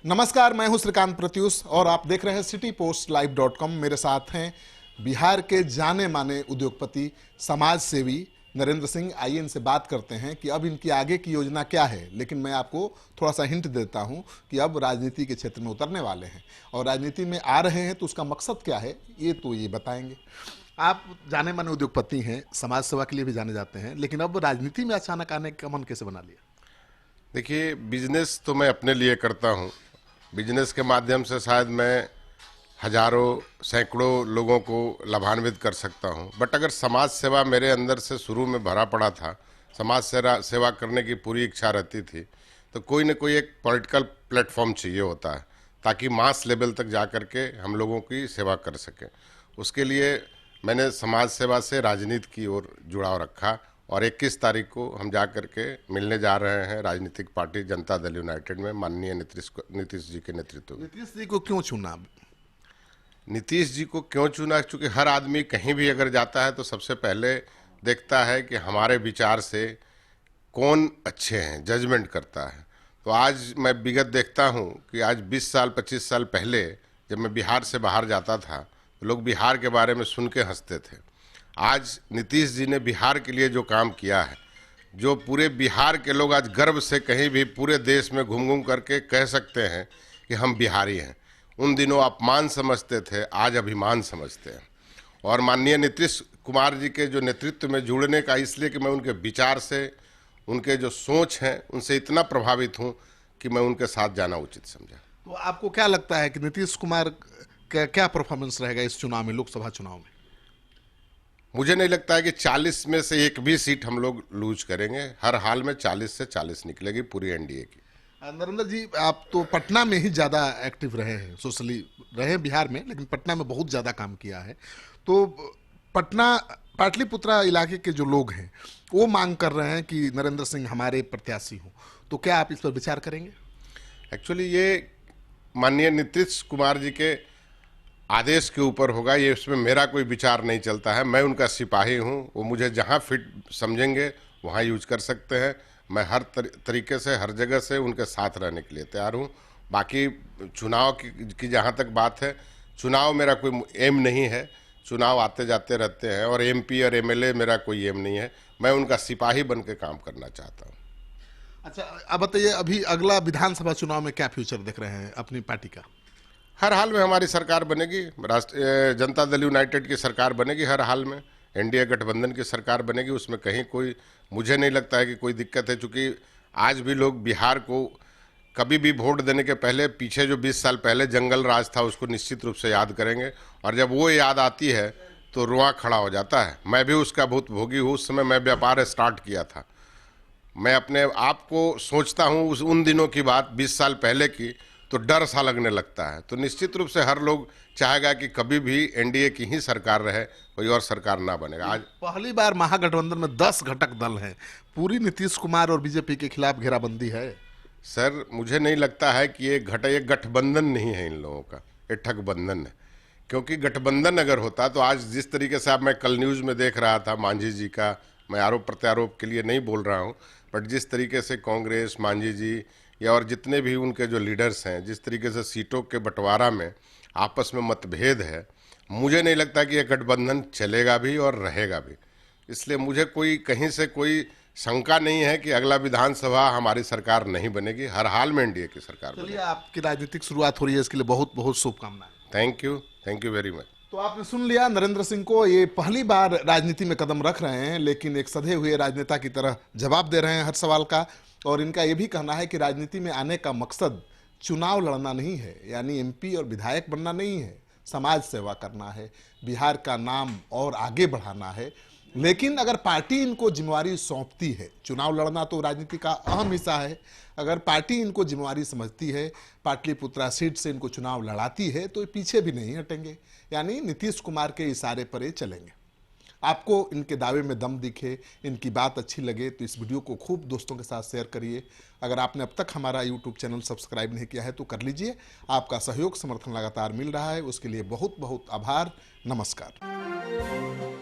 नमस्कार, मैं हूं श्रीकांत प्रत्युष और आप देख रहे हैं citypostlive.com। मेरे साथ हैं बिहार के जाने माने उद्योगपति, समाज सेवी नरेंद्र सिंह। आइए इनसे बात करते हैं कि अब इनकी आगे की योजना क्या है। लेकिन मैं आपको थोड़ा सा हिंट देता हूं कि अब राजनीति के क्षेत्र में उतरने वाले हैं और राजनीति में आ रहे हैं तो उसका मकसद क्या है ये बताएंगे। आप जाने माने उद्योगपति हैं, समाज सेवा के लिए भी जाने जाते हैं, लेकिन अब राजनीति में अचानक आने का मन कैसे बना लिया? देखिए, बिजनेस तो मैं अपने लिए करता हूँ। बिजनेस के माध्यम से शायद मैं हजारों सैकड़ों लोगों को लाभान्वित कर सकता हूँ, बट अगर समाज सेवा मेरे अंदर से शुरू में भरा पड़ा था, समाज सेवा करने की पूरी इच्छा रहती थी, तो कोई न कोई एक पॉलिटिकल प्लेटफॉर्म चाहिए होता है ताकि मास लेवल तक जा कर के हम लोगों की सेवा कर सकें। उसके लिए मैंने समाज सेवा से राजनीति की ओर जुड़ाव रखा और 21 तारीख को हम जा कर के मिलने जा रहे हैं राजनीतिक पार्टी जनता दल यूनाइटेड में माननीय नीतीश जी के नेतृत्व में। नीतीश जी को क्यों चुना? नीतीश जी को क्यों चुना? चूँकि हर आदमी कहीं भी अगर जाता है तो सबसे पहले देखता है कि हमारे विचार से कौन अच्छे हैं, जजमेंट करता है। तो आज मैं विगत देखता हूँ कि आज 20 साल 25 साल पहले जब मैं बिहार से बाहर जाता था तो लोग बिहार के बारे में सुन के हंसते थे। आज नीतीश जी ने बिहार के लिए जो काम किया है, जो पूरे बिहार के लोग आज गर्व से कहीं भी पूरे देश में घूम घूम करके कह सकते हैं कि हम बिहारी हैं। उन दिनों अपमान समझते थे, आज अभिमान समझते हैं। और माननीय नीतीश कुमार जी के जो नेतृत्व में जुड़ने का इसलिए कि मैं उनके विचार से, उनके जो सोच हैं, उनसे इतना प्रभावित हूँ कि मैं उनके साथ जाना उचित समझा। तो आपको क्या लगता है कि नीतीश कुमार का क्या परफॉर्मेंस रहेगा इस चुनाव में, लोकसभा चुनाव में? मुझे नहीं लगता है कि 40 में से एक भी सीट हम लोग लूज करेंगे। हर हाल में 40 से 40 निकलेगी पूरी एनडीए की। नरेंद्र जी, आप तो पटना में ही ज़्यादा एक्टिव रहे हैं, सोशली रहे बिहार में, लेकिन पटना में बहुत ज़्यादा काम किया है। तो पटना पाटलिपुत्रा इलाके के जो लोग हैं वो मांग कर रहे हैं कि नरेंद्र सिंह हमारे प्रत्याशी हों, तो क्या आप इस पर विचार करेंगे? एक्चुअली ये माननीय नीतीश कुमार जी के आदेश के ऊपर होगा, ये उसमें मेरा कोई विचार नहीं चलता है। मैं उनका सिपाही हूँ, वो मुझे जहाँ फिट समझेंगे वहाँ यूज कर सकते हैं। मैं हर तरीके से, हर जगह से उनके साथ रहने के लिए तैयार हूँ। बाकी चुनाव की जहाँ तक बात है, चुनाव मेरा कोई एम नहीं है। चुनाव आते जाते रहते हैं और एमपी और एमएलए मेरा कोई एम नहीं है। मैं उनका सिपाही बन के काम करना चाहता हूँ। अच्छा, अब बताइए, अभी अगला विधानसभा चुनाव में क्या फ्यूचर देख रहे हैं अपनी पार्टी का? हर हाल में हमारी सरकार बनेगी, राष्ट्रीय जनता दल यूनाइटेड की सरकार बनेगी। हर हाल में एनडीए गठबंधन की सरकार बनेगी, उसमें कहीं कोई, मुझे नहीं लगता है कि कोई दिक्कत है। चूँकि आज भी लोग बिहार को कभी भी वोट देने के पहले पीछे जो 20 साल पहले जंगल राज था उसको निश्चित रूप से याद करेंगे, और जब वो याद आती है तो रुआं खड़ा हो जाता है। मैं भी उसका बहुत भोगी हूँ। उस समय मैं व्यापार स्टार्ट किया था। मैं अपने आप को सोचता हूँ उन दिनों की बात, 20 साल पहले की, तो डर सा लगने लगता है। तो निश्चित रूप से हर लोग चाहेगा कि कभी भी एनडीए की ही सरकार रहे, कोई और सरकार ना बनेगा। आज पहली बार महागठबंधन में 10 घटक दल हैं, पूरी नीतीश कुमार और बीजेपी के खिलाफ घेराबंदी है। सर, मुझे नहीं लगता है कि ये गठबंधन नहीं है इन लोगों का, ये ठगबंधन है। क्योंकि गठबंधन अगर होता तो आज जिस तरीके से आप, मैं कल न्यूज़ में देख रहा था मांझी जी का, मैं आरोप प्रत्यारोप के लिए नहीं बोल रहा हूँ, बट जिस तरीके से कांग्रेस, मांझी जी या और जितने भी उनके जो लीडर्स हैं, जिस तरीके से सीटों के बंटवारा में आपस में मतभेद है, मुझे नहीं लगता कि यह गठबंधन चलेगा भी और रहेगा भी। इसलिए मुझे कोई कहीं से कोई शंका नहीं है कि अगला विधानसभा हमारी सरकार नहीं बनेगी। हर हाल में एनडीए की सरकार चलिए, बनेगी। आपकी राजनीतिक शुरुआत हो रही है, इसके लिए बहुत बहुत शुभकामनाएं। Thank you very much. तो आपने सुन लिया नरेंद्र सिंह को, ये पहली बार राजनीति में कदम रख रहे हैं, लेकिन एक सधे हुए राजनेता की तरह जवाब दे रहे हैं हर सवाल का। और इनका ये भी कहना है कि राजनीति में आने का मकसद चुनाव लड़ना नहीं है, यानी एमपी और विधायक बनना नहीं है, समाज सेवा करना है, बिहार का नाम और आगे बढ़ाना है। लेकिन अगर पार्टी इनको जिम्मेवारी सौंपती है, चुनाव लड़ना तो राजनीति का अहम हिस्सा है, अगर पार्टी इनको जिम्मेवारी समझती है, पाटलिपुत्रा सीट से इनको चुनाव लड़ाती है, तो पीछे भी नहीं हटेंगे, यानी नीतीश कुमार के इशारे पर ये चलेंगे। आपको इनके दावे में दम दिखे, इनकी बात अच्छी लगे तो इस वीडियो को खूब दोस्तों के साथ शेयर करिए। अगर आपने अब तक हमारा यूट्यूब चैनल सब्सक्राइब नहीं किया है तो कर लीजिए। आपका सहयोग समर्थन लगातार मिल रहा है, उसके लिए बहुत बहुत आभार। नमस्कार।